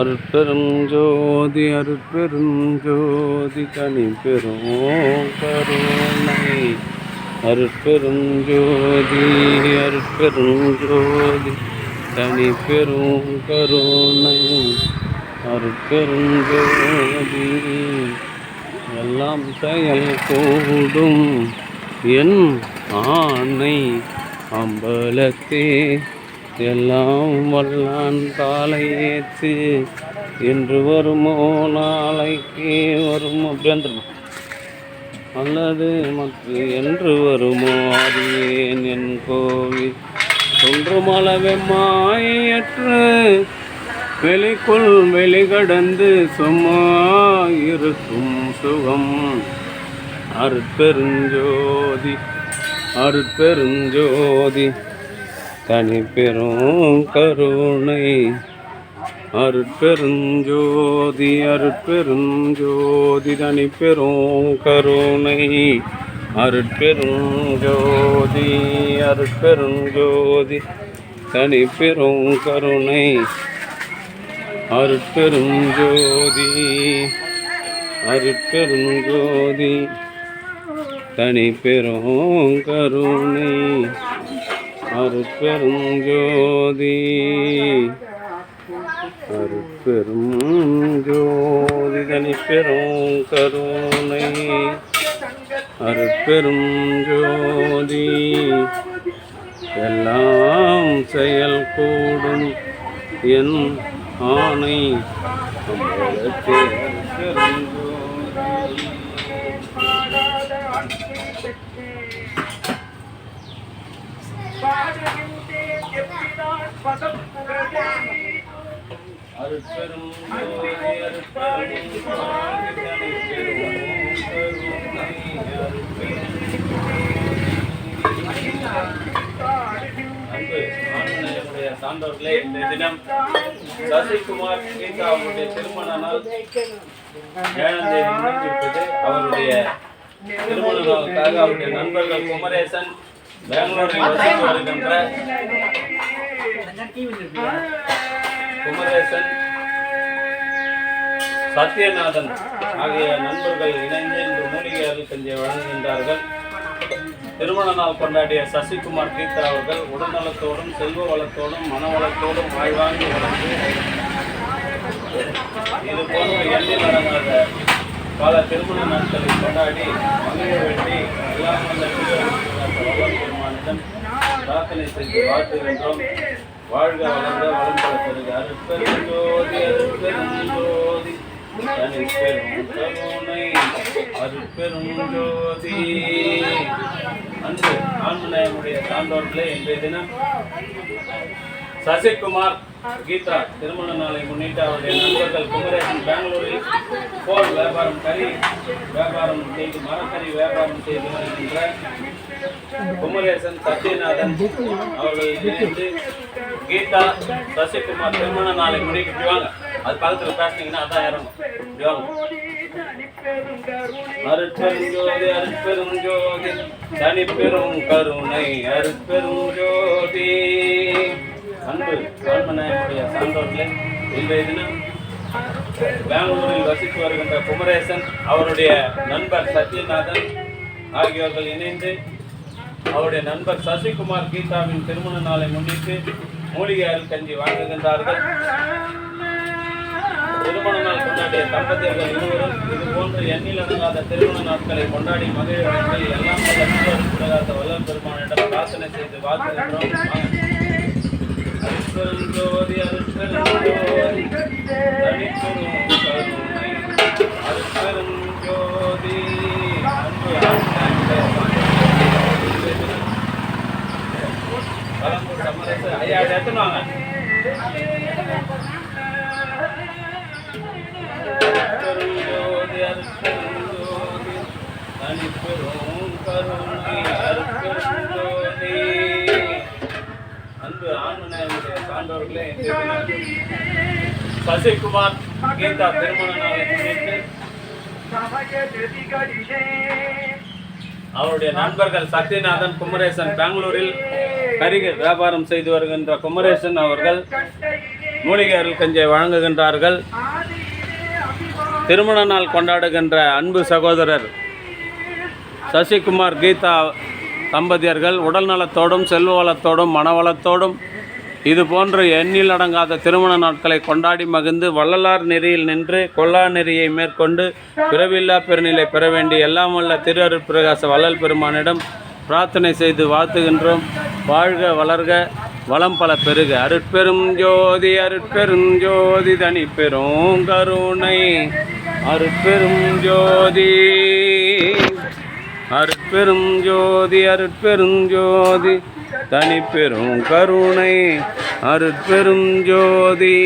அருட்பெரும் ஜோதி அருட்பெரும் ஜோதி தனி பெரும் கருணை அருட்பெரும் ஜோதி அருட்பெரும் ஜோதி தனி பெரும் கருணை அருட்பெரும் ஜோதி எல்லாம் செயல் கூடும் என் ஆணை அம்பலத்தே எல்லாம் வல்லான் காலை ஏற்று என்று வருமோ நாளைக்கு வருமோ அப்படின்றது அல்லது மற்ற என்று வருமோ அறியேன் என் கோவில் ஒன்றுமளவே மாயற்று வெளிக்குள் வெளிகடந்து சும்மா இருக்கும் சுகம் அருட்பெருஞ்சோதி அருட்பெருஞ்சோதி தனி பெரும் கருணை அருட்பெருஞ்சோதி அருட்பெருஞ்சோதி தனி பெரும் கருணை அருட்பெருஞ்சோதி அருட்பெருஞ்சோதி தனி பெரும் கருணை அருட்பெருஞ்சோதி அருட்பெருஞ்சோதி தனி பெரும் கருணை அருட்பெருஞ்சோதி அருட்பெருஞ்சோதி தனி பெரும் கருணை அருட்பெருஞ்சோதி எல்லாம் செயல் கூடும் என் ஆணை அருட்பெரும் சான்றோர்களே, இந்த தினம் சசிகுமார் கீதா அவருடைய திருமண நாள் 7ஆம் தேதி முடிந்திருப்பது. அவருடைய திருமண நாளுக்காக அவருடைய நண்பர்கள் குமரேசன், பெங்களூரில் வசித்து வருகின்ற குமரேசன், சத்யநாதன் ஆகிய நண்பர்கள் இணைந்து இன்று மூலிகை அருட்கஞ்சியை வழங்குகின்றார்கள். திருமண நாள் கொண்டாடிய சசிகுமார் கீதா அவர்கள் உடல்நலத்தோடும் செல்வ வளத்தோடும் மனவளத்தோடும் வாழ்வாங்கி வளர்ந்து இது போன்ற எண்ணில் அடங்காத பல திருமண நாட்களை கொண்டாடி மகிழ வேண்டி எல்லாம் வல்ல பெருமானிடம் பிரார்த்தனை செய்து வாழ்த்துகின்றோம். வாழ்க வளர்ந்த வளம் பல பெருக அருட்பெருஞ்சோதி அருட்பெருஞ்சோதி தனி பெரும் கருணை அருட்பெருஞ்சோதி. அன்று ஆண்மனையனுடைய சான்றோர்களே, இன்றைய தினம் சசிகுமார் கீதா திருமண நாளை முன்னிட்டு அவருடைய நண்பர்கள் குமரேசன் பெங்களூரில் போல் வியாபாரம் கறி வியாபாரம் செய்து மரக்கறி வியாபாரம் செய்து வருகின்ற குமரேசன், சத்யநாதன் அவர்கள் இணைந்து கீதா சசிகுமார் திருமண நாளை முன்னிட்டு வாங்க. அது பக்கத்தில் பேசினீங்கன்னா அதான் இறங்கும். அருட்பெருஞ்சோதி அருட்பெருஞ்சோதி தனி பெரும் கருணை அருட்பெருஞ்சோதி. அன்பு ஆண்மனையனுடைய சான்றோர்களே, இன்றைய தினம் பெங்களூரில் வசித்து வருகின்ற குமரேசன், அவருடைய நண்பர் சத்யநாதன் ஆகியோர்கள் இணைந்து அவருடைய நண்பர் சசிகுமார் கீதாவின் திருமண நாளை முன்னிட்டு மூலிகை அருட்கஞ்சி வழங்குகின்றார்கள். திருமண நாள் கொண்டாடிய தம்பதியர்கள் இருவரும் இது போன்ற எண்ணில் அடங்காத திருமண நாட்களை கொண்டாடி மகிழ வேண்டி எல்லாம் வல்ல வல்லல் பெருமானிடம் பிரார்த்தனை செய்து வாழ்த்துகின்றோம். அருட்பெருஞ்சோதி அருட்பெருஞ்சோதி தனிப்பெரும் கருணை அருட்பெருஞ்சோதி. கலம்பூர் சமரச ஐயா எடுத்துனாங்க. அருட்பெருஞ்சோதி அருட்பெருஞ்சோதி தனிப்பெரும் கருணை அருட்பெருஞ்சோதி. அன்பு ஆண்மனையனுடைய சான்றோர்களே, சசிகுமார் கீதா திருமண நாளை முன்னிட்டு அவருடைய நண்பர்கள் சத்யநாதன், குமரேசன் பெங்களூரில் கறிகள் வியாபாரம் செய்து வருகின்ற குமரேசன் அவர்கள் மூலிகை அருள் கஞ்சியை வழங்குகின்றார்கள். திருமண நாள் கொண்டாடுகின்ற அன்பு சகோதரர் சசிகுமார் கீதா தம்பதியர்கள் உடல் நலத்தோடும் செல்வ வளத்தோடும் மனவளத்தோடும் இது போன்ற எண்ணில் அடங்காத திருமண நாட்களை கொண்டாடி மகிழ்ந்து வள்ளலார் நெறியில் நின்று கொல்லா நெறியை மேற்கொண்டு பிறவில்லா பெருநிலை பெற வேண்டி எல்லாம் வல்ல திரு அருட்பிரகாச வள்ளல் பெருமானிடம் பிரார்த்தனை செய்து வாழ்த்துகின்றோம். வாழ்க வளர்க வளம் பல பெருக. அருட்பெரும் ஜோதி அருட்பெரும் ஜோதி தனி பெரும் கருணை அருட்பெரும் ஜோதி அருட்பெரும் ஜோதி அருட்பெரும் ஜோதி தனி பெரும் கருணை அருட்பெரும் ஜோதி.